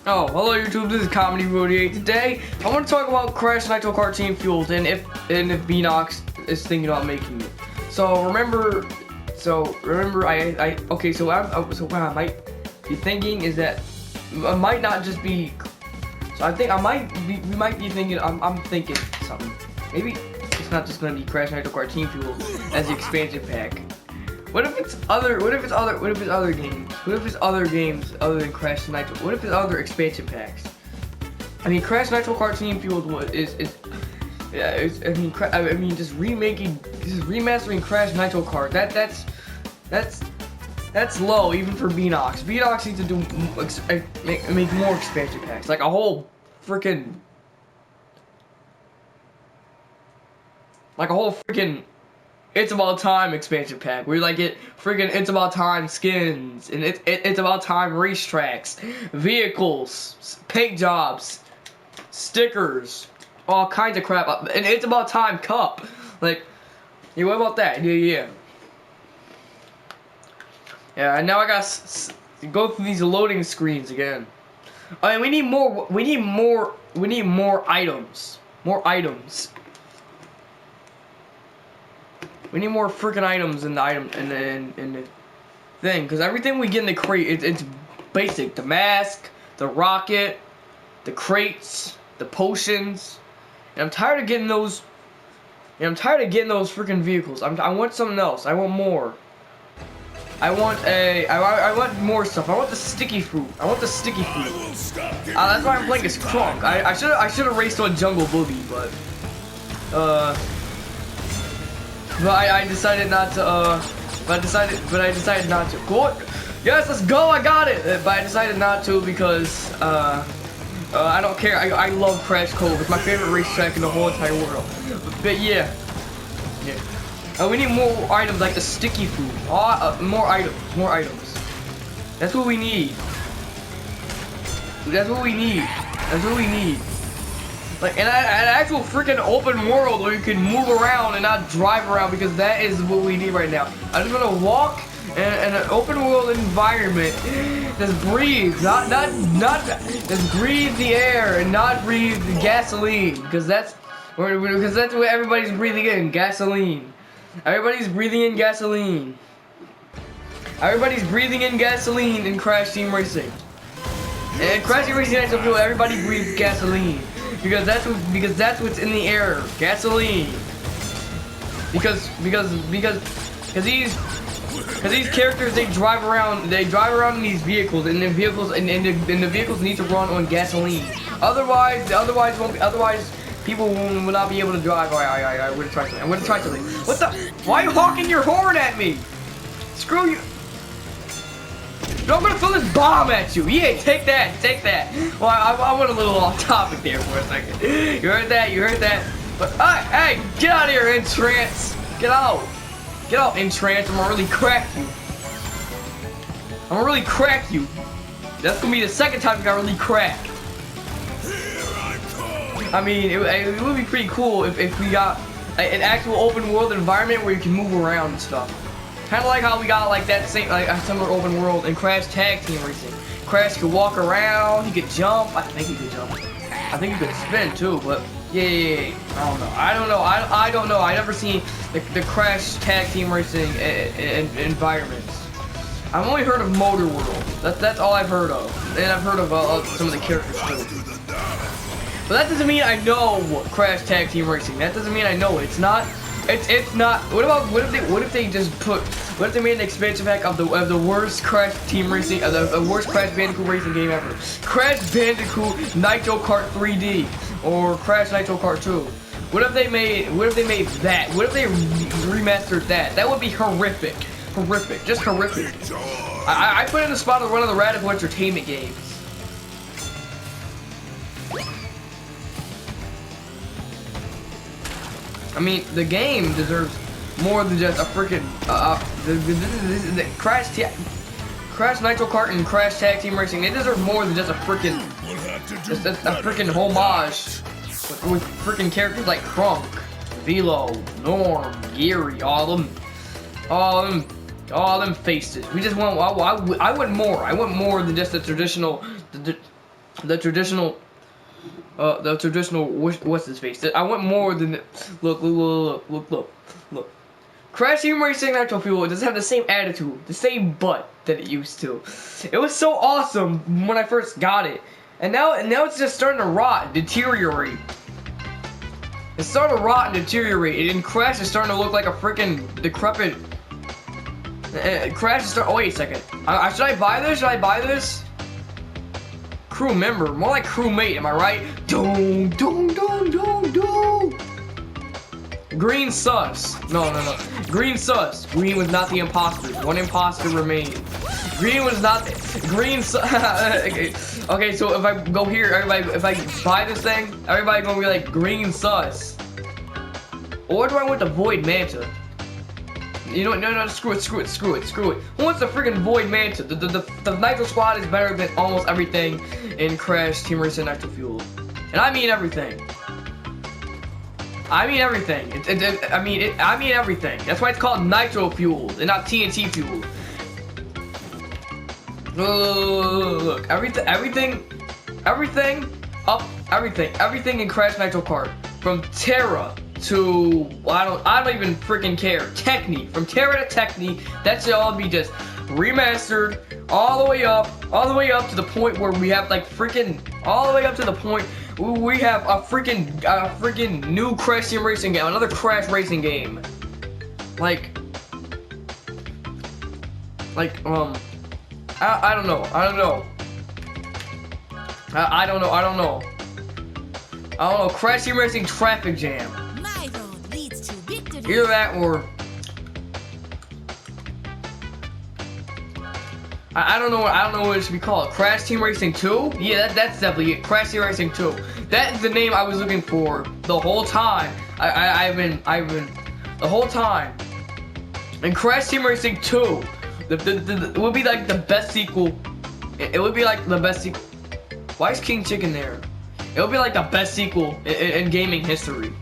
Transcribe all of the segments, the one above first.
Oh, hello YouTube, this is Comedy 48. Today, I want to talk about Crash Nitro-Kart Team Fueled and if Beanox is thinking about making it. So remember, okay, so what I might be thinking is that it might not just be, so I think we might be thinking, I'm thinking something. Maybe it's not just gonna be Crash Nitro-Kart Team Fueled as the expansion pack. What if it's other games? What if it's other games other than Crash Nitro? What if it's other expansion packs? I mean, Crash Nitro-Kart Team Fueled just remastering Crash Nitro-Kart. That's low even for Beanox. Beanox needs to make more expansion packs, like a whole freaking It's About Time expansion pack. Where like It's About Time skins and It's About Time racetracks, vehicles, paint jobs, stickers, all kinds of crap. And It's About Time cup. Like, yeah, what about that? Yeah. And now I gotta go through these loading screens again. I mean, we need more items. More items. We need more freaking items in the thing, because everything we get in the crate, it's basic. The mask, the rocket, the crates, the potions. And I'm tired of getting those. And I'm tired of getting those freaking vehicles. I want something else. I want more. I want more stuff. I want the sticky fruit. That's why I'm playing as Crunk. I should have raced on Jungle Boogie, but I decided not to, but I decided not to. Go, yes, let's go, I got it! But I decided not to because, I don't care. I love Crash Cove. It's my favorite racetrack in the whole entire world. But yeah. We need more items like the sticky food. More items. That's what we need. Like an actual freaking open world where you can move around and not drive around, because that is what we need right now. I'm just gonna walk in an open world environment. Just breathe, not just breathe the air and not breathe the gasoline, because that's what everybody's breathing in, gasoline. Everybody's breathing in gasoline. Everybody's breathing in gasoline in Crash Team Racing. And Crash Team Racing, everybody breathes gasoline. Because that's what's in the air, gasoline. Because these characters, they drive around in these vehicles, and the vehicles need to run on gasoline. Otherwise people will not be able to drive. I'm gonna try something. What the? Why are you honking your horn at me? Screw you. No, I'm gonna throw this bomb at you. Yeah, take that. Well, I went a little off topic there for a second. You heard that? But, hey, get out of here, Entrance. Get out, Entrance. I'm gonna really crack you. That's gonna be the second time you got really cracked. I mean, it would be pretty cool if we got an actual open world environment where you can move around and stuff. Kind of like how we got like that same, like a similar open world in Crash Tag Team Racing. Crash could walk around, he could jump. I think he could jump. I think he could spin too, but yeah. I don't know. I never seen the Crash Tag Team Racing environments. I've only heard of Motor World. That's all I've heard of, and I've heard of some of the characters too. But that doesn't mean I know Crash Tag Team Racing. That doesn't mean I know it. It's not. What if they made an expansion pack of the worst Crash Team Racing, the worst Crash Bandicoot racing game ever? Crash Bandicoot Nitro-Kart 3D or Crash Nitro-Kart 2. What if they made that? What if they remastered that? That would be horrific. Just horrific. I put it in the spot of one of the Radical Entertainment games. I mean, the game deserves more than just a freaking Crash Nitro-Kart and Crash Tag Team Racing. They deserve more than just a freaking homage with freaking characters like Crunk, Velo, Norm, Geary, all them faces. We just want. I want more. I want more than just the traditional. the traditional what's his face? I went more than look. Crash Team Racing Nitro-Fueled doesn't have the same attitude, the same butt that it used to. It was so awesome when I first got it, and now it's just starting to rot and deteriorate. It's starting to rot and deteriorate, and Crash is starting to look like a freaking decrepit. Crash is starting. Oh, wait a second. Should I buy this? Should I buy this? Crew member, more like crewmate. Am I right? Doom. Green sus. No. Green sus. Green was not the imposter. One imposter remained. Green was not the... Green sus. Okay, so if I go here, everybody, if I buy this thing, everybody gonna be like, green sus. Or do I want the Void Manta? You know what? No, screw it. Who wants the freaking Void Manta? The Nitro Squad is better than almost everything in Crash Team Racing Nitro-Fueled. And I mean everything. I mean everything. I mean everything. That's why it's called Nitro-Fueled and not TNT-Fueled. Look, everything in Crash Nitro Kart, from Terra to, well, I don't even freaking care. Techni, from Terra to Techni, that should all be just remastered all the way up to the point where we have like freaking all the way up to the point where we have a freaking new Crash Team Racing game, another Crash racing game. I don't know. Crash Team Racing Traffic Jam. My road leads to victory. Either that or I don't know what it should be called. Crash Team Racing 2? Yeah, that's definitely it. Crash Team Racing 2. That is the name I was looking for the whole time. I've been the whole time. And Crash Team Racing 2, it would be like the best sequel. It would be like the best sequel. Why is King Chicken there? It would be like the best sequel in gaming history.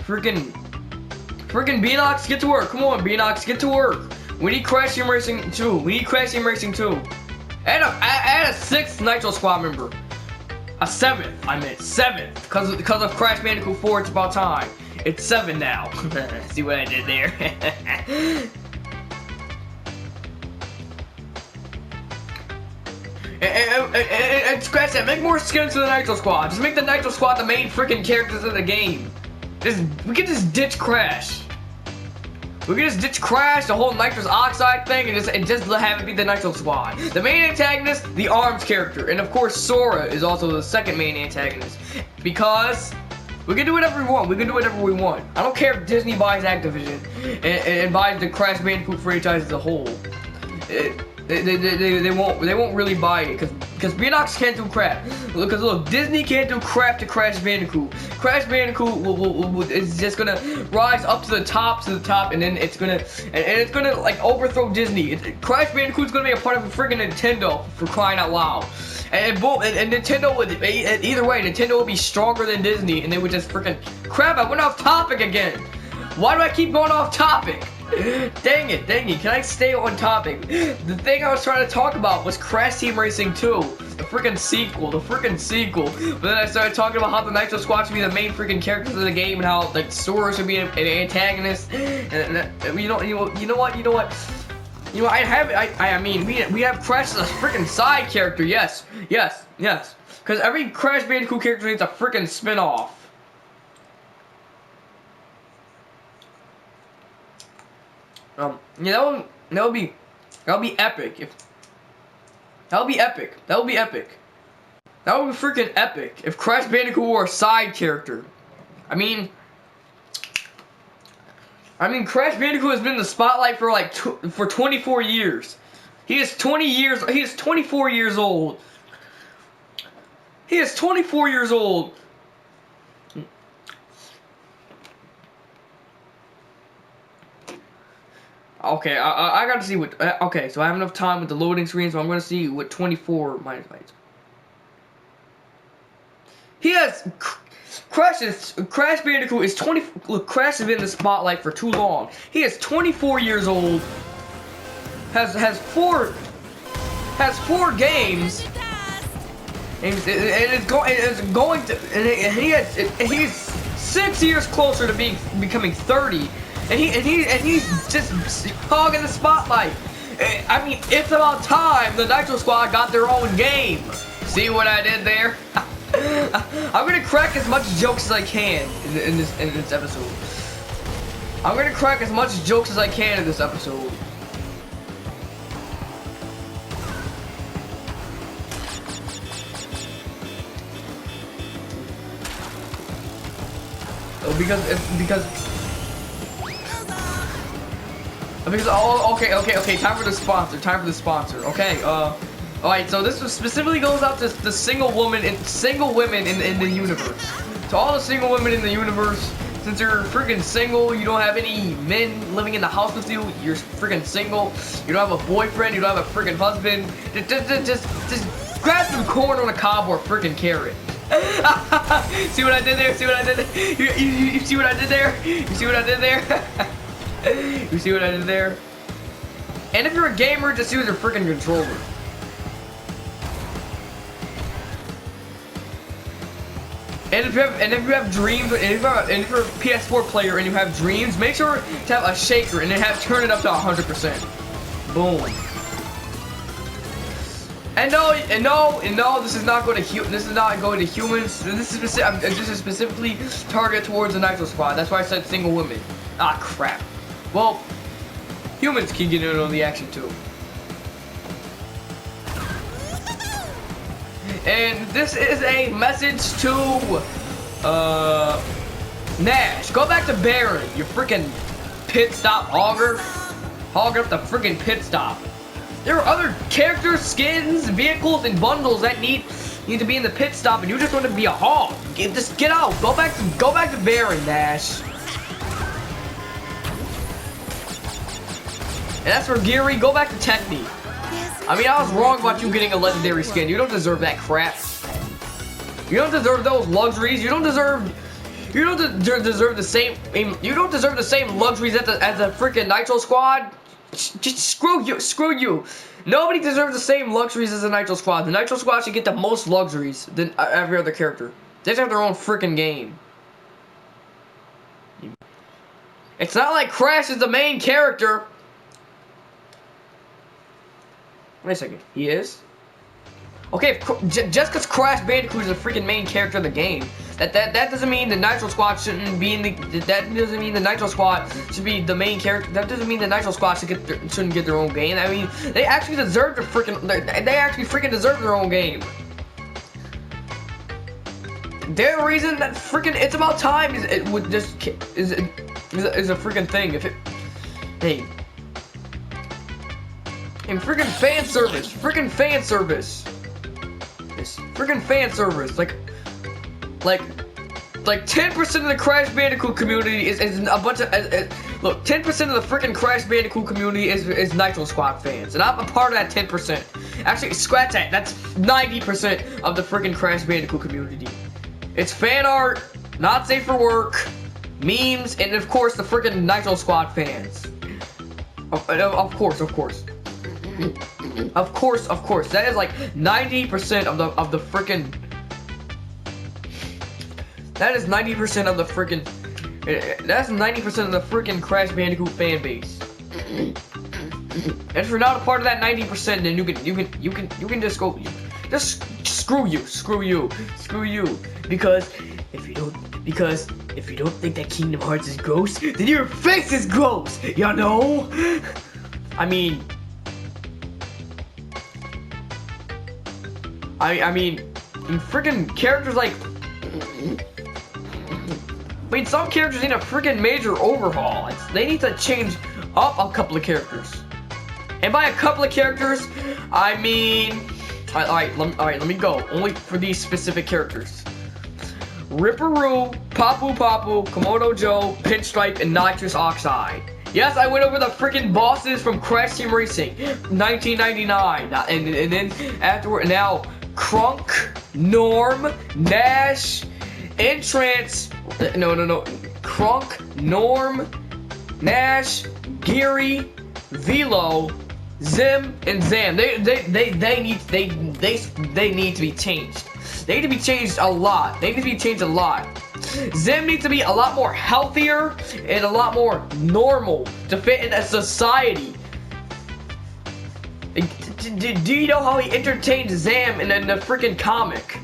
Freaking Beanox, get to work. Come on, Beanox, get to work. We need Crash Team Racing 2. Add a 6th Nitro Squad member. A 7th, I meant 7th. Because of Crash Bandicoot 4, it's about time. It's 7 now. See what I did there? And scratch that. Make more skins to the Nitro Squad. Just make the Nitro Squad the main freaking characters of the game. We can just ditch Crash. We can just ditch Crash, the whole nitrous oxide thing, and just have it be the Nitro Squad. The main antagonist, the Arms character, and of course Sora is also the second main antagonist. Because we can do whatever we want. I don't care if Disney buys Activision and buys the Crash Bandicoot franchise as a whole. They won't really buy it because Beanox can't do crap. Because look, Disney can't do crap to Crash Bandicoot. Crash Bandicoot is just gonna rise up to the top, and then it's gonna like overthrow Disney. Crash Bandicoot's gonna be a part of a freaking Nintendo, for crying out loud. And Nintendo would either way, Nintendo would be stronger than Disney, and they would just freaking crap. I went off topic again. Why do I keep going off topic? Dang it, can I stay on topic? The thing I was trying to talk about was Crash Team Racing 2, the freaking sequel. But then I started talking about how the Nitro Squad should be the main freaking characters of the game, and how like Sora should be an antagonist. And you know what? I mean, we have Crash as a freaking side character. Yes. Because every Crash Bandicoot character needs a freaking spin-off. Yeah, that would be epic. That would be freaking epic if Crash Bandicoot were a side character. I mean, Crash Bandicoot has been in the spotlight for like for 24 years. He is 24 years old. Okay, I gotta see what. Okay, so I have enough time with the loading screen, so I'm gonna see what 24 minus. He has Crash Bandicoot is 20. Look, Crash has been in the spotlight for too long. He is 24 years old. Has has 4 games, and it's going to, and he's 6 years closer to becoming 30, and he's just hogging the spotlight. I mean, it's about time the Nitro Squad got their own game. See what I did there? I'm gonna crack as much jokes as I can in this episode. I'm gonna crack as much jokes as I can in this episode. Because oh, okay, time for the sponsor, okay, alright, so this specifically goes out to the single women in the universe. To all the single women in the universe, since you're freaking single, you don't have any men living in the house with you, you're freaking single, you don't have a boyfriend, you don't have a freaking husband, just grab some corn on a cob or a freaking carrot. See what I did there? See what I did there? You see what I did there? You see what I did there? You see what I did there? And if you're a gamer, just use your freaking controller. And if you have dreams, and if you're a PS4 player and you have dreams, make sure to have a shaker and then turn it up to 100%. Boom. And no, this is not going to humans. This is specifically targeted towards the Nitro Squad. That's why I said single women. Ah, crap. Well, humans can get in on the action too. And this is a message to Nash. Go back to Baron, you freaking pit stop hogger. Hog up the freaking pit stop. There are other characters, skins, vehicles, and bundles that need to be in the pit stop, and you just want to be a hog. Just get out. Go back to Baron, Nash. And as for Geary, go back to Techni. I mean, I was wrong about you getting a legendary skin. You don't deserve that crap. You don't deserve those luxuries. You don't deserve the same. You don't deserve the same luxuries as the freaking Nitro Squad. Just screw you. Nobody deserves the same luxuries as the Nitro Squad. The Nitro Squad should get the most luxuries than every other character. They should have their own freaking game. It's not like Crash is the main character. Wait a second, he is? Okay, just because Crash Bandicoot is the freaking main character of the game, that doesn't mean the Nitro Squad shouldn't be in the. That doesn't mean the Nitro Squad should be the main character. That doesn't mean the Nitro Squad shouldn't get their own game. I mean, they actually deserve the freaking. They actually freaking deserve their own game. Their reason that freaking It's About Time is a freaking thing. If it, hey. And freaking fan service. Yes, freaking fan service. Like 10% of the Crash Bandicoot community is a bunch of look. 10% of the freaking Crash Bandicoot community is Nitro Squad fans, and I'm a part of that 10%. Actually, scratch that. That's 90% of the freaking Crash Bandicoot community. It's fan art, not safe for work, memes, and of course the freaking Nitro Squad fans. Of course. That is like 90% of the freaking. That is 90% of the freaking. That's 90% of the freaking Crash Bandicoot fan base. And if you're not a part of that 90%, then you can just go. Just screw you. Because if you don't think that Kingdom Hearts is gross, then your face is gross. You know? I mean, freaking characters like. Some characters need a freaking major overhaul. They need to change up a couple of characters. And by a couple of characters, I mean. Alright, let me go. Only for these specific characters. Ripperoo, Papu Papu, Komodo Joe, Pinstripe, and Nitrous Oxide. Yes, I went over the freaking bosses from Crash Team Racing, 1999. And then afterward, now Krunk, Norm, Nash, Entrance. No. Krunk, Norm, Nash, Geary, Velo, Zim and Zam, they need to be changed. They need to be changed a lot. They need to be changed a lot. Zim needs to be a lot more healthier and a lot more normal to fit in a society. Do you know how he entertained Zam in the freaking comic?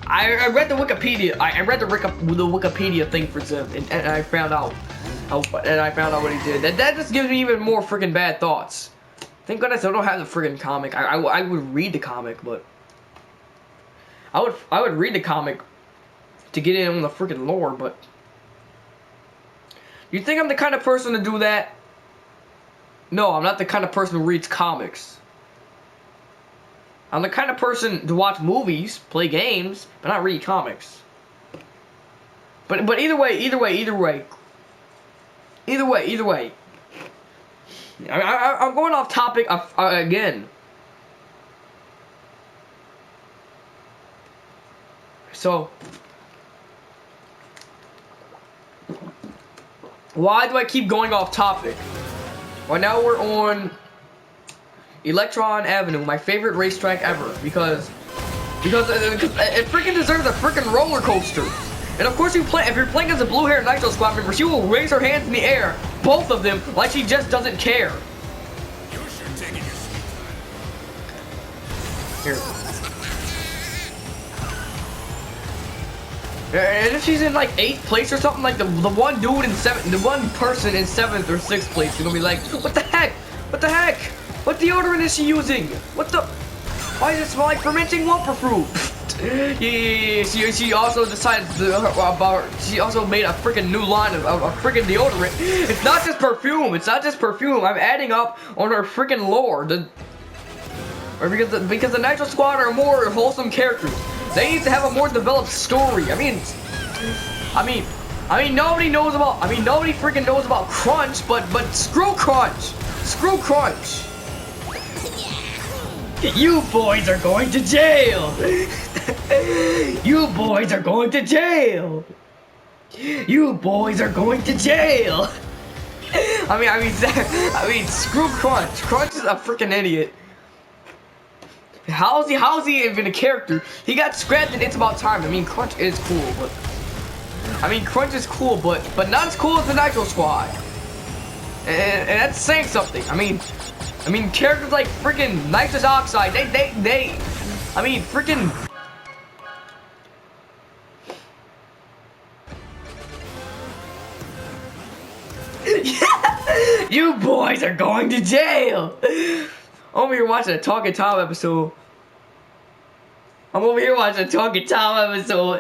I read the Wikipedia. I read the Wikipedia thing for Zim, and I found out. What he did. That just gives me even more freaking bad thoughts. Thank goodness I don't have the freaking comic. I would read the comic, but I would read the comic to get in on the freaking lore. But you think I'm the kind of person to do that? No, I'm not the kind of person who reads comics. I'm the kind of person to watch movies, play games, but not read comics. But either way. I'm going off topic again. So, why do I keep going off topic? Well, now we're on Electron Avenue, my favorite racetrack ever, because it freaking deserves a freaking roller coaster. And of course, if you're playing as a blue-haired Nitro Squad member, she will raise her hands in the air, both of them, like she just doesn't care. Here. And if she's in like 8th place or something, like the one dude in the one person in 7th or 6th place, you're gonna be like, what the heck? What the heck? What deodorant is she using? What the? Why does it smell like fermenting Wumper fruit? Yeah. She also decided she also made a freaking new line of freaking deodorant. It's not just perfume. I'm adding up on her freaking lore. Because the Nitro Squad are more wholesome characters. They need to have a more developed story. I mean, nobody freaking knows about Crunch, but screw Crunch. Screw Crunch. You boys are going to jail. You boys are going to jail. You boys are going to jail. I mean, screw Crunch. Crunch is a freaking idiot. How's he even a character? He got scrapped in It's About Time. I mean, Crunch is cool, but not as cool as the Nitro Squad. And that's saying something. I mean, characters like freaking Nitrous Oxide, freaking. You boys are going to jail. I'm over here watching a Talking Tom episode.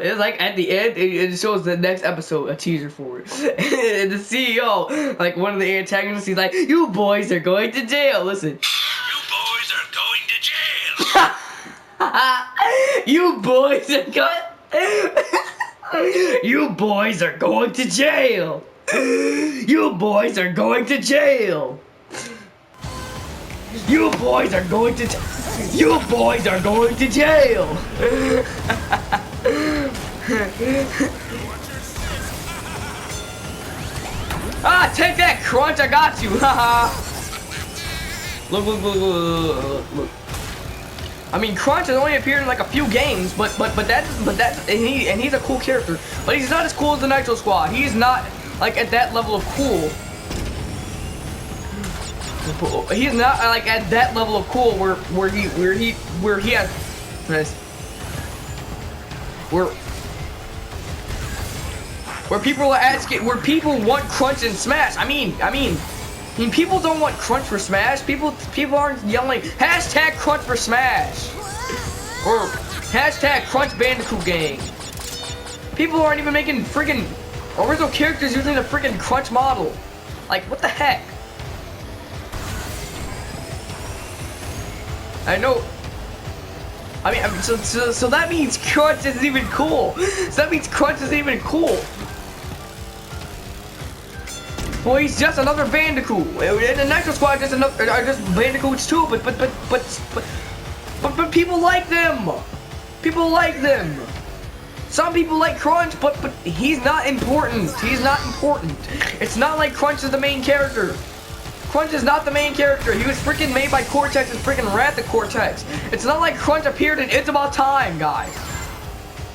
It's like at the end, it shows the next episode, a teaser for it. And the CEO, like one of the antagonists, he's like, "You boys are going to jail." Listen. You boys are going to jail. You boys are going. You boys are going to jail. You boys are going to jail. You boys are going to You boys are going to jail. Ah, take that, Crunch, I got you. Haha. Look. I mean, Crunch has only appeared in like a few games, but he's a cool character. But he's not as cool as the Nitro Squad. He's not like at that level of cool. He's not like at that level of cool where he has where people are asking, where people want Crunch and Smash. I mean, people don't want Crunch for Smash. People aren't yelling hashtag Crunch for Smash or hashtag Crunch Bandicoot Gang. People aren't even making friggin' original characters using the friggin' Crunch model. Like, what the heck? I know. I mean, so that means Crunch isn't even cool. So that means Crunch isn't even cool. Well, he's just another Bandicoot. And the Nitro Squad are just Bandicoots too. But people like them. People like them. Some people like Crunch, but he's not important. He's not important. It's not like Crunch is the main character. Crunch is not the main character. He was freaking made by Cortex and freaking Wrath of Cortex. It's not like Crunch appeared in It's About Time, guys.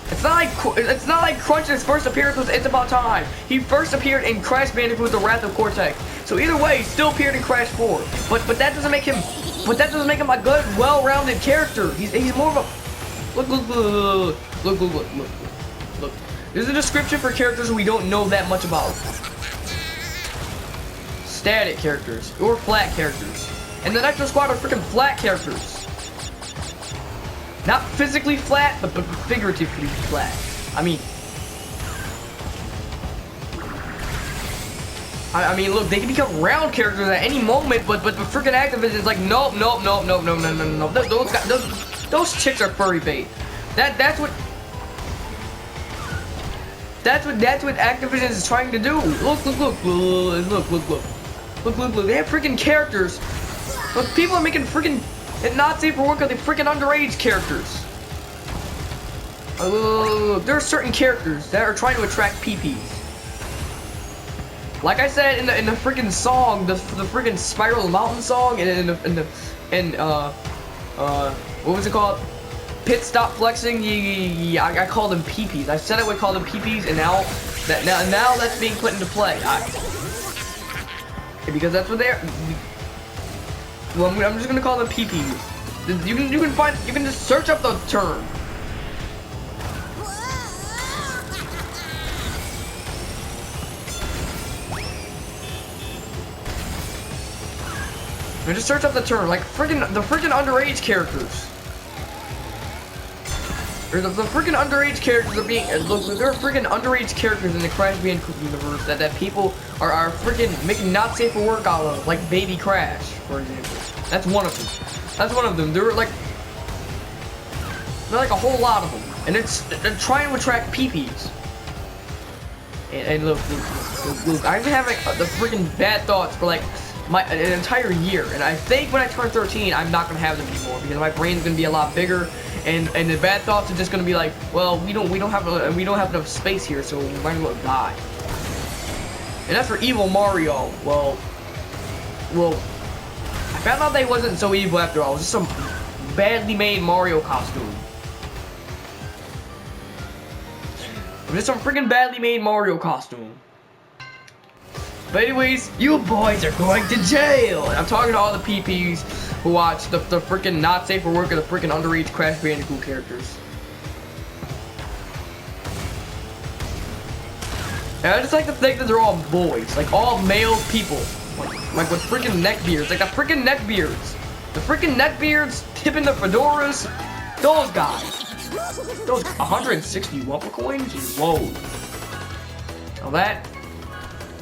It's not like Crunch's first appearance was It's About Time. He first appeared in Crash Bandicoot with the Wrath of Cortex. So either way, he still appeared in Crash 4. But that doesn't make him a good, well-rounded character. He's more of a look. There's a description for characters we don't know that much about. Static characters or flat characters. And the Nitro Squad are freaking flat characters. Not physically flat, but figuratively flat. I mean, look, they can become round characters at any moment, but the freaking Activision's like, nope. Those chicks are furry bait. That's what Activision is trying to do. Look. They have freaking characters. Look, people are making freaking it not safe for work of the freaking underage characters. Look, there are certain characters that are trying to attract PPs. Like I said in the freaking song, the freaking Spiral Mountain song, and what was it called? Pit Stop Flexing. Yeah, I called them PPs. I said I would call them PPs, and now that's being put into play. Because that's what they are. Well, I'm just gonna call them PPs. You can just search up the term. And just search up the term, like the freaking underage characters. Or the freaking underage characters are being look. There are freaking underage characters in the Crash Bandicoot universe that people are freaking making not safe for work out of, like Baby Crash, for example. That's one of them. They're like a whole lot of them, and they're trying to attract PPs. And look, I've been having the freaking bad thoughts for like an entire year, and I think when I turn 13, I'm not gonna have them anymore because my brain's gonna be a lot bigger, and the bad thoughts are just gonna be like, well, we don't have enough space here, so we might as well die. And as for evil Mario, well, I found out that he wasn't so evil after all. It was just some badly made Mario costume. Just some freaking badly made Mario costume. But anyways, you boys are going to jail! And I'm talking to all the PPs who watch the freaking not safe for work of the freaking underage Crash Bandicoot characters. And I just like to think that they're all boys, like all male people. Like with freaking neckbeards, like the freaking neckbeards. The freaking neckbeards tipping the fedoras. Those guys. Those 160 Wumpa coins? Whoa. Now that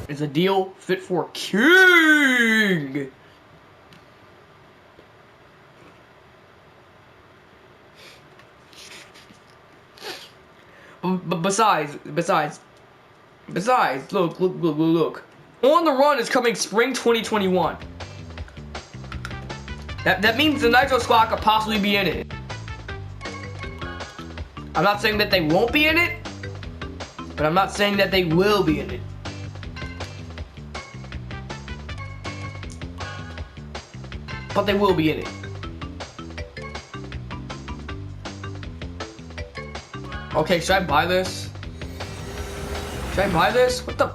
is a deal fit for king. But besides, look. On the Run is coming spring 2021. That means the Nitro Squad could possibly be in it. I'm not saying that they won't be in it, but I'm not saying that they will be in it. But they will be in it. Okay, should I buy this? Should I buy this? What the?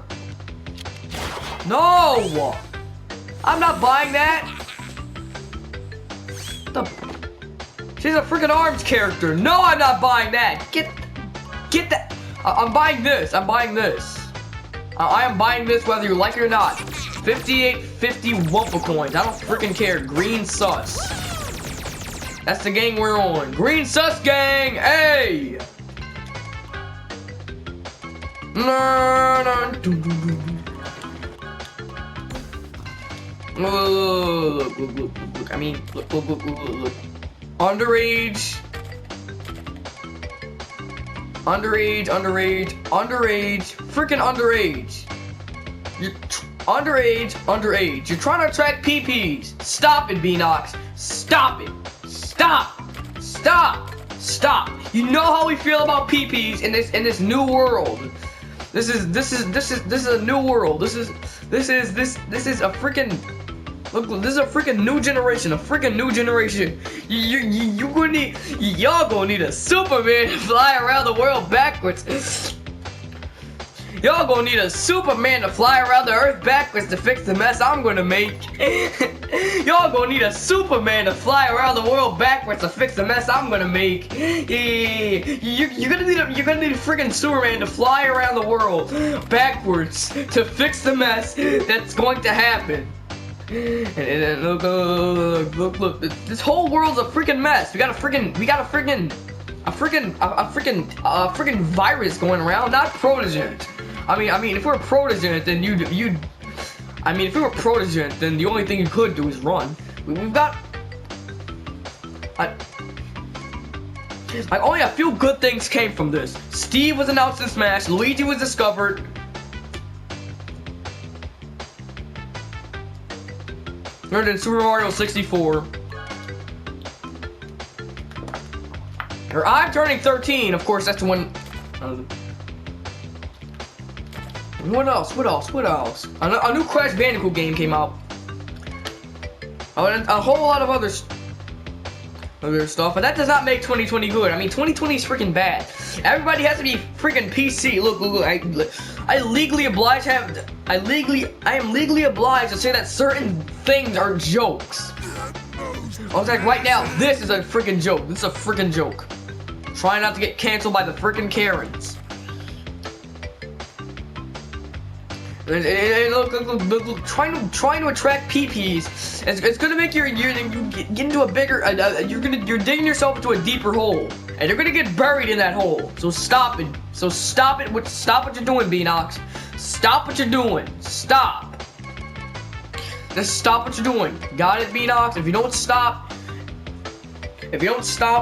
No! I'm not buying that! What the? She's a freaking ARMS character. No, I'm not buying that. Get that. I'm buying this. I am buying this whether you like it or not. 5850 Wumpa coins. I don't freaking care. Green sus. That's the gang we're on. Green sus gang. Hey. Look. I mean, look. Underage, freaking underage. You're underage. You're trying to attract PPs. Stop it, Beanox. Stop it. Stop. You know how we feel about PPs in this new world. This is a new world. This is a freaking Look, this is a freaking new generation. A freaking new generation. You gonna need, y'all gonna need a Superman to fly around the world backwards. Y'all gonna need a Superman to fly around the earth backwards to fix the mess I'm gonna make. Y'all gonna need a Superman to fly around the world backwards to fix the mess I'm gonna make. You're gonna need a freaking Superman to fly around the world backwards to fix the mess that's going to happen. And look, this whole world's a freaking mess. We got a freaking virus going around, not Protogent. I mean, if we were Protogent, then if we were Protogent, then the only thing you could do is run. We've got, like, only a few good things came from this. Steve was announced in Smash. Luigi was discovered. Learned in Super Mario 64. Or I'm turning 13. Of course, that's the one. What else? A new Crash Bandicoot game came out. Oh, and a whole lot of other stuff, but that does not make 2020 good. I mean, 2020 is freaking bad. Everybody has to be freaking PC. Look, I am legally obliged to say that certain things are jokes. I was like, right now, this is a freaking joke. This is a freaking joke. Try not to get canceled by the freaking Karens. And look, trying to attract PPs. It's gonna make you get into a bigger. You're digging yourself into a deeper hole, and you're gonna get buried in that hole. So stop it. Stop what you're doing, Beanox. Stop what you're doing. Stop. Just stop what you're doing. Got it, Beanox? If you don't stop,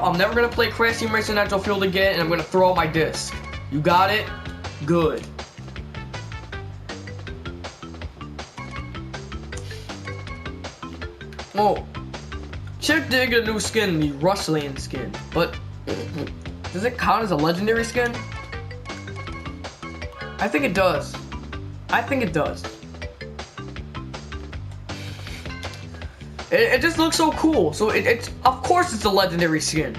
I'm never gonna play Crash Team Racing Nitro-Fueled again, and I'm gonna throw out my disc. You got it? Good. Oh, Chick did get a new skin, the Rushland skin, but does it count as a legendary skin? I think it does. It just looks so cool. So it's of course it's a legendary skin.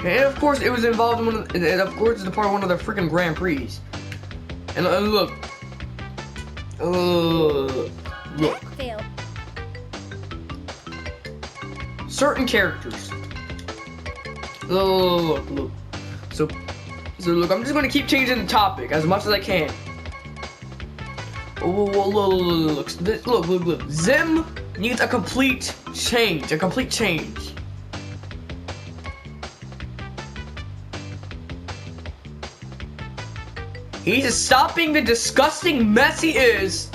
And of course it was involved in one of, and of course it's a part of one of the freaking Grand Prix. And look. Look. Certain characters. Look. So look, I'm just gonna keep changing the topic as much as I can. Look. Zim needs a complete change. He's just stopping the disgusting mess he is.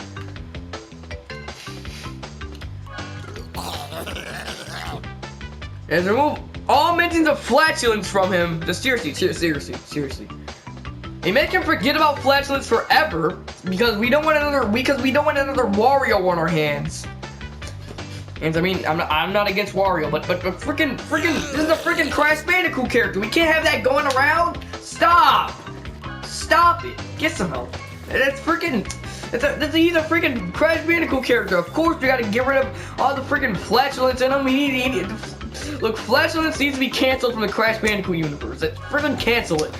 And remove all mentions of flatulence from him. Just seriously. And make him forget about flatulence forever because we don't want another Wario on our hands. And I mean, I'm not against Wario, but freaking this is a freaking Crash Bandicoot character. We can't have that going around. Stop it. Get some help. That's freaking. He's a freaking Crash Bandicoot character. Of course, we gotta get rid of all the freaking flatulence in him. Look, flatulence needs to be canceled from the Crash Bandicoot universe. Freaking cancel it.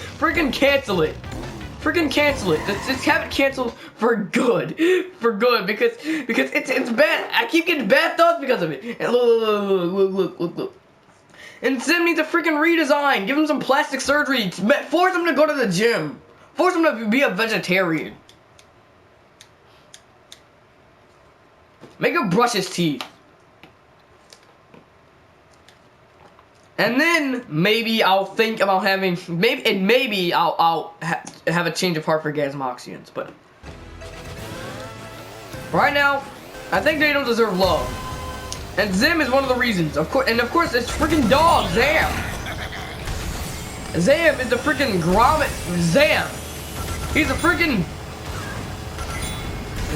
Let's have it canceled for good. Because it's bad. I keep getting bad thoughts because of it. And look. And Sim needs a freaking redesign. Give him some plastic surgery. Force him to go to the gym. Force him to be a vegetarian. Make him brush his teeth. And then maybe I'll think about having maybe I'll have a change of heart for Gazmoxians, but right now I think they don't deserve love. And Zim is one of the reasons, of course, it's freaking dog Zam. Zam is the freaking Grommet. Zam. He's a freaking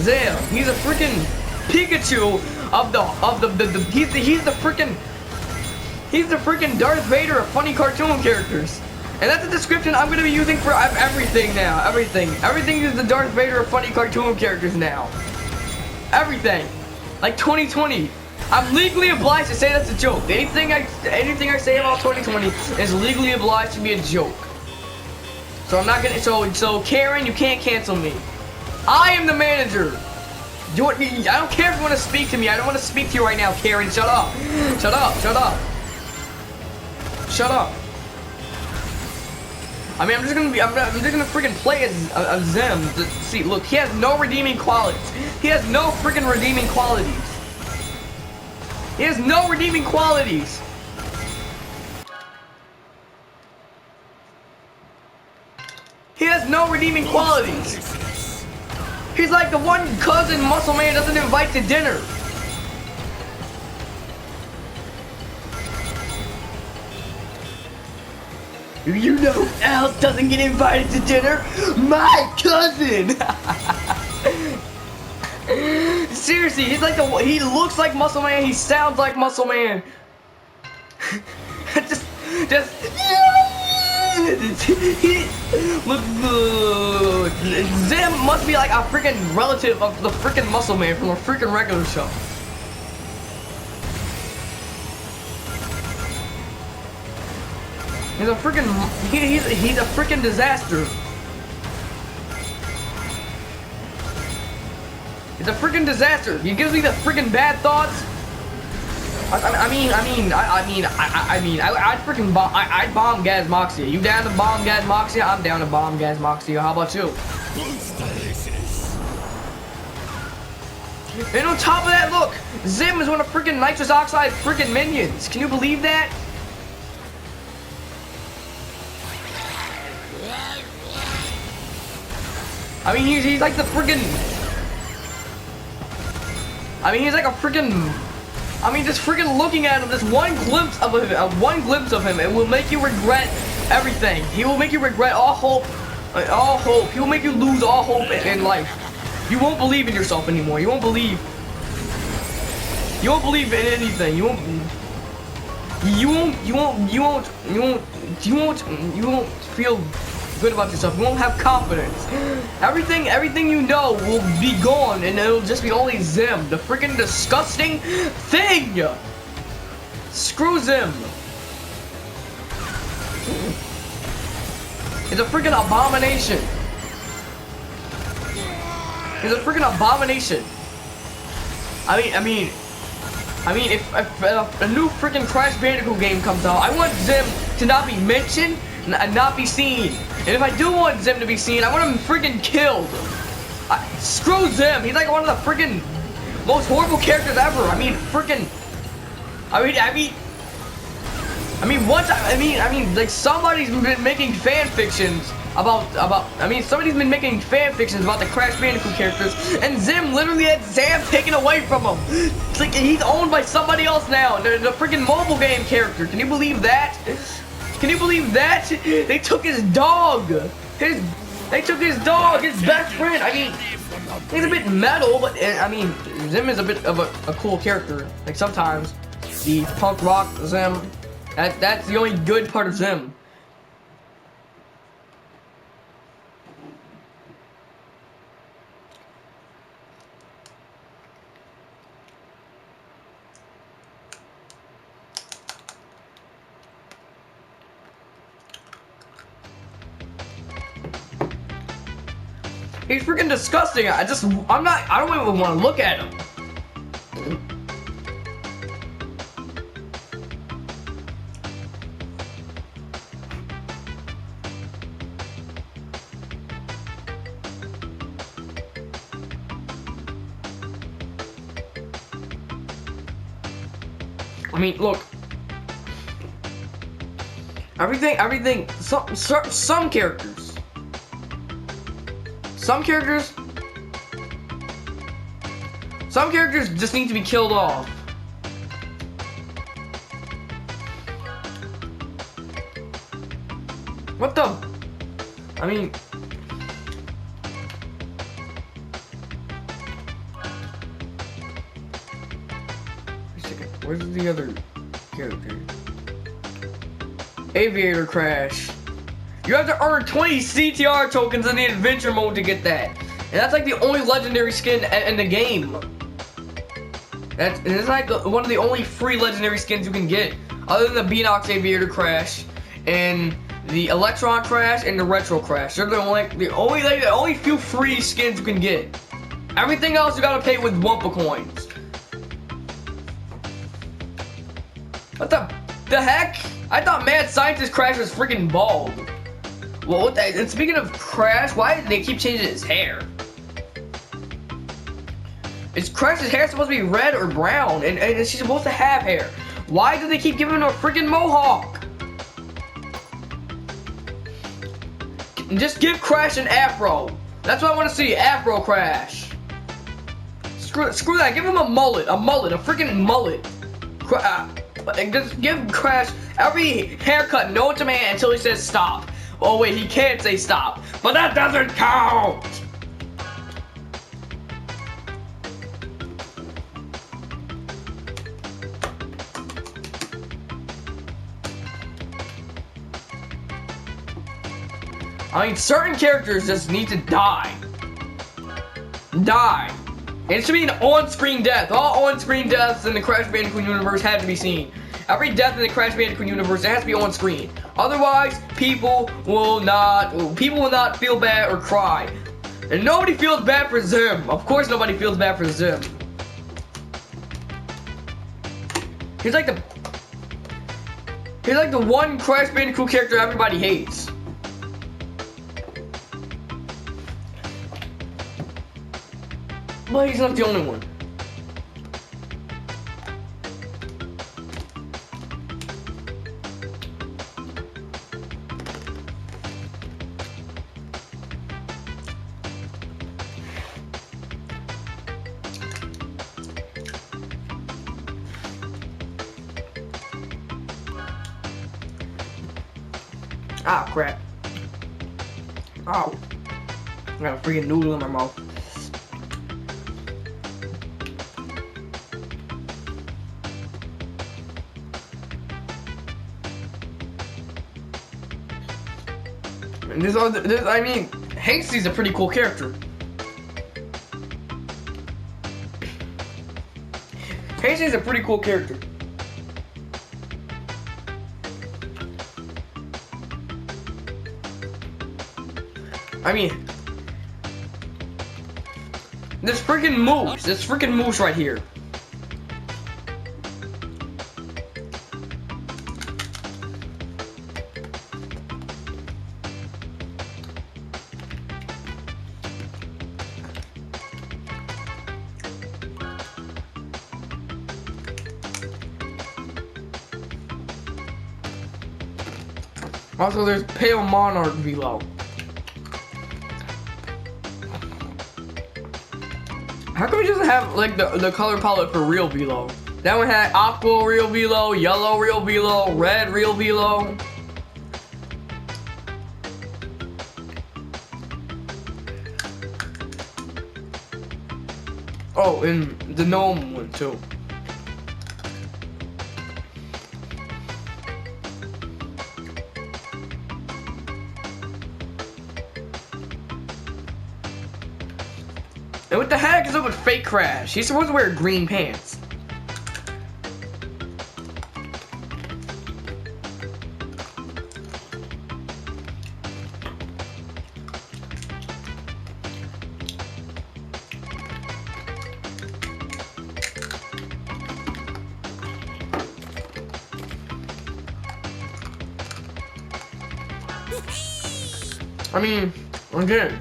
Zam. He's a freaking Pikachu of the He's the freaking Darth Vader of funny cartoon characters. And that's a description I'm going to be using for everything now. Everything is the Darth Vader of funny cartoon characters now. Everything. Like 2020. I'm legally obliged to say that's a joke. Anything I say about 2020 is legally obliged to be a joke. So I'm not gonna. So Karen, you can't cancel me. I am the manager. I don't care if you want to speak to me. I don't want to speak to you right now, Karen. Shut up. Shut up. Shut up. Shut up. I mean, I'm just gonna freaking play as a Zim. See, look, he has no redeeming qualities. He has no freaking redeeming qualities. He has no redeeming qualities. He has no redeeming qualities. He's like the one cousin Muscle Man doesn't invite to dinner. You know who else doesn't get invited to dinner? My cousin! Seriously, he's like he looks like Muscle Man, he sounds like Muscle Man. just look, Zim must be like a freaking relative of the freaking Muscle Man from a freaking regular show. He's a freaking he's a freaking disaster. He's a freaking disaster. He gives me the freaking bad thoughts. I'd freaking bomb. I'd bomb Gazmoxia. You down to bomb Gazmoxia? I'm down to bomb Gazmoxia. How about you? And on top of that, look, Zim is one of freaking nitrous oxide freaking minions. Can you believe that? I mean, he's like the freaking. I mean, he's like a freaking. I mean, just freaking looking at him, just one glimpse of him, it will make you regret everything. He will make you regret all hope. He will make you lose all hope in life. You won't believe in yourself anymore. You won't believe. You won't believe in anything. You won't feel good about yourself. You won't have confidence. Everything you know will be gone, and it'll just be only Zim, the freaking disgusting thing. Screw Zim. It's a freaking abomination. It's a freaking abomination. I mean, if a new freaking Crash Bandicoot game comes out, I want Zim to not be mentioned and not be seen. And if I do want Zim to be seen, I want him freaking killed. Screw Zim. He's like one of the freaking most horrible characters ever. I mean, like somebody's been making fan fictions somebody's been making fan fictions about the Crash Bandicoot characters, and Zim literally had Sam taken away from him. It's like he's owned by somebody else now. The freaking mobile game character. Can you believe that? Can you believe that? They took his dog. They took his dog, his best friend. I mean, he's a bit metal, but I mean, Zim is a bit of a cool character. Like sometimes, the punk rock Zim, that's the only good part of Zim. He's freaking disgusting. I don't even want to look at him. I mean, look. Some characters. Some characters just need to be killed off. What the? I mean... Where's the other character? Aviator Crash. You have to earn 20 CTR tokens in the adventure mode to get that. And that's like the only legendary skin in the game. It's like one of the only free legendary skins you can get, other than the Beanox Aviator Crash and the Electron Crash and the Retro Crash. They're the only few free skins you can get. Everything else you gotta pay with Wumpa coins. What the heck? I thought Mad Scientist Crash was freaking bald. Well, what the, and speaking of Crash, why did they keep changing his hair? Is Crash's hair supposed to be red or brown? And she's supposed to have hair. Why do they keep giving him a freaking mohawk? Just give Crash an afro. That's what I want to see, Afro Crash. Screw that, give him a mullet, a freaking mullet. Just give Crash every haircut known to man until he says stop. Oh wait, he can't say stop, but that doesn't count! I mean, certain characters just need to die. Die. And it should be an on-screen death. All on-screen deaths in the Crash Bandicoot universe had to be seen. Every death in the Crash Bandicoot universe, it has to be on screen. Otherwise, people will not feel bad or cry. And nobody feels bad for Zim. Of course nobody feels bad for Zim. He's like the one Crash Bandicoot character everybody hates. But he's not the only one. Ah, crap. Oh. I got a freaking noodle in my mouth. And I mean, Hasty's a pretty cool character. Hasty's a pretty cool character. I mean, this freaking moose right here. Also, there's Pale Monarch below. How come we just have like the color palette for real Velo? That one had aqua real Velo, yellow real Velo, red real Velo. Oh, and the gnome one too. And what the heck is up with Fake Crash? He's supposed to wear green pants. I mean, again,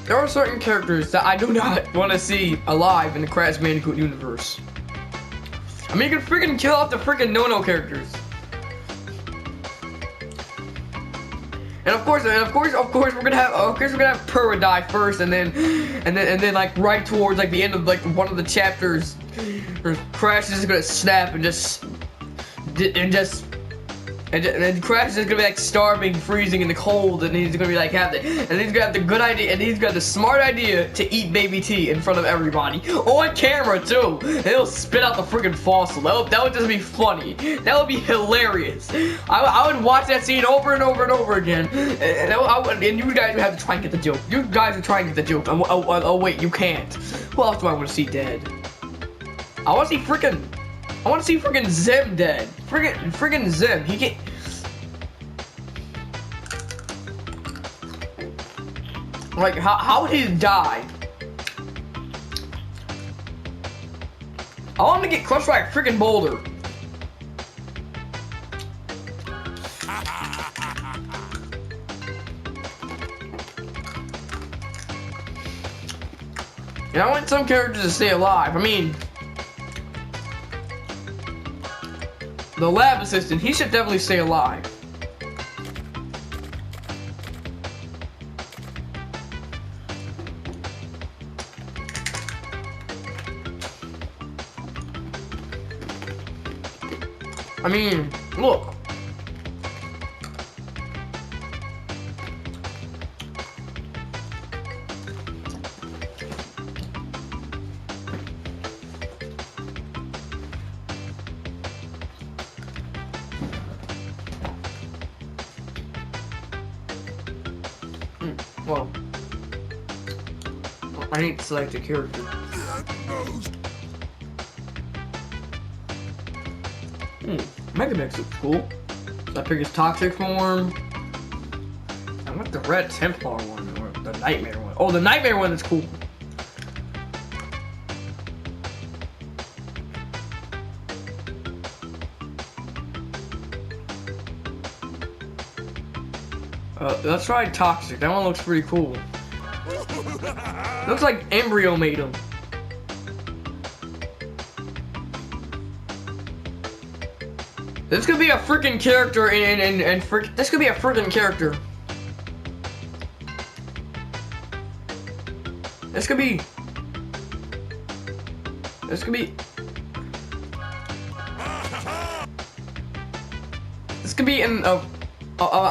there are certain characters that I do not want to see alive in the Crash Bandicoot universe. I mean, you can freaking kill off the freaking no-no characters. And of course, we're gonna have Purah die first, and then like right towards like the end of like one of the chapters, Crash is gonna snap and just And Crash is gonna be like starving, freezing in the cold, and he's gonna be like he's gonna have the good idea, and he's got the smart idea to eat baby T in front of everybody on camera too. And he'll spit out the freaking fossil. That would just be funny. That would be hilarious. I would watch that scene over and over and over again, and you guys would have to try and get the joke. You guys would try and get the joke. Oh wait, you can't. Who else do I want to see dead? I want to see freaking Zim dead. Freaking Zim. He can't. Like, how would he die? I want him to get crushed by a freaking boulder. And I want some characters to stay alive. I mean, the lab assistant, he should definitely stay alive. I mean, look. Well, I need to select a character. Mega Mix looks cool. So I pick his toxic form. I want the red Templar one or the Nightmare one. Oh, the Nightmare one is cool. Let's try Toxic. That one looks pretty cool. Looks like Embryo made him. This could be a freaking character this could be a freaking character. This could be This could be in a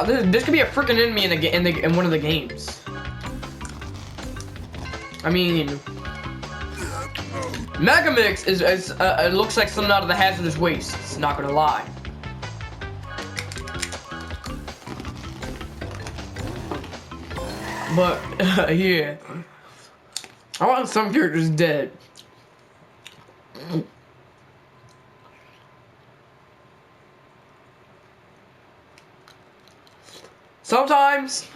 this could be a freaking enemy in one of the games. I mean, Mega Mix is it looks like something out of the Hazardous Waste. It's not gonna lie. But yeah, I want some characters dead. Sometimes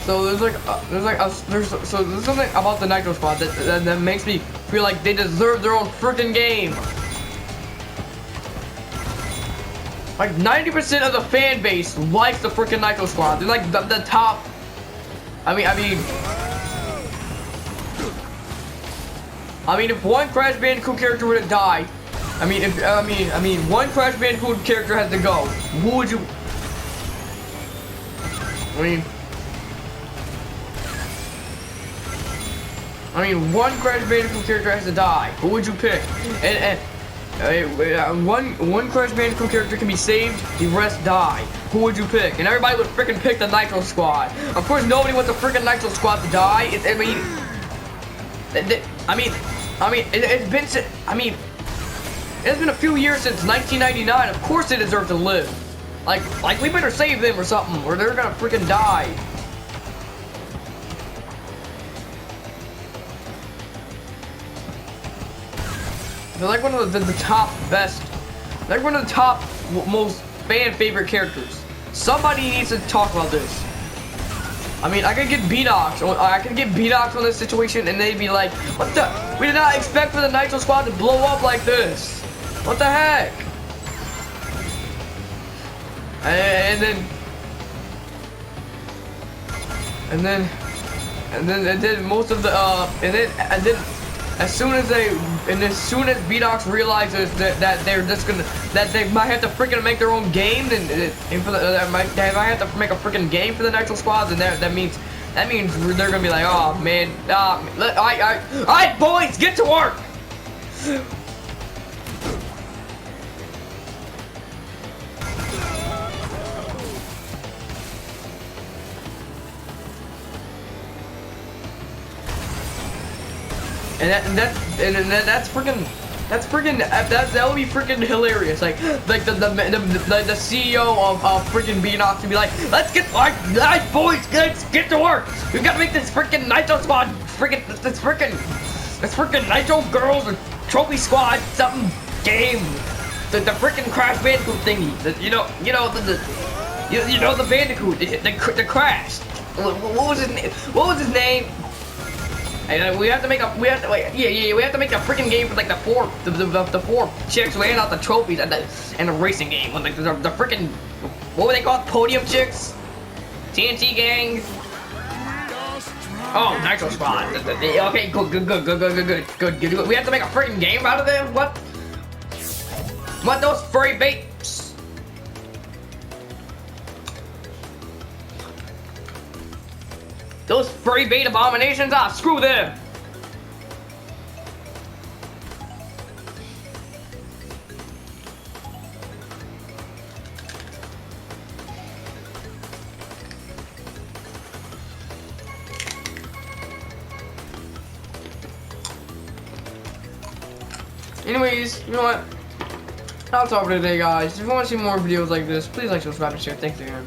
so there's something about the Nitro Squad that makes me feel like they deserve their own freaking game. Like 90% of the fan base likes the freaking Nitro Squad. They're like the top. I mean, if one Crash Bandicoot character were to die, one Crash Bandicoot character has to go. Who would you? One Crash Bandicoot character has to die. Who would you pick? One Crash Bandicoot character can be saved, the rest die. Who would you pick? And everybody would freaking pick the Nitro Squad. Of course, nobody wants the freaking Nitro Squad to die. It's been a few years since 1999. Of course, they deserve to live. Like we better save them or something, or they're gonna freaking die. They're like one of the top best, like one of the top most fan favorite characters. Somebody needs to talk about this. I mean, I could get B-Nox on this situation, and they'd be like, "What the? We did not expect for the Nitro Squad to blow up like this. What the heck?" And then And then most of the and then as soon as B-Docs realizes that they're just gonna they might have to freaking make their own game, then and for they might have to make a freaking game for the Nitro Squad, then that means they're gonna be like, oh man, all right boys, get to work. And that's freaking that would be freaking hilarious. Like the CEO of freaking B-Nox to be like, let's get alright boys, let's get to work. We gotta make this freaking Nitro Squad this freaking Nitro Girls or Trophy Squad something game. The freaking Crash Bandicoot thingy. You know the Bandicoot, the Crash. What was his name? And we have to make a we have to make a freaking game for like the four chicks who hand out the trophies and the racing game with like the freaking, what were they called, podium chicks, TNT gang. Oh, Nitro Squad. Okay, good. We have to make a freaking game out of them. What those furry baits? Those furry bait abominations? Ah, screw them! Anyways, you know what? That's all for today, guys. If you want to see more videos like this, please like, subscribe, and share. Thanks again.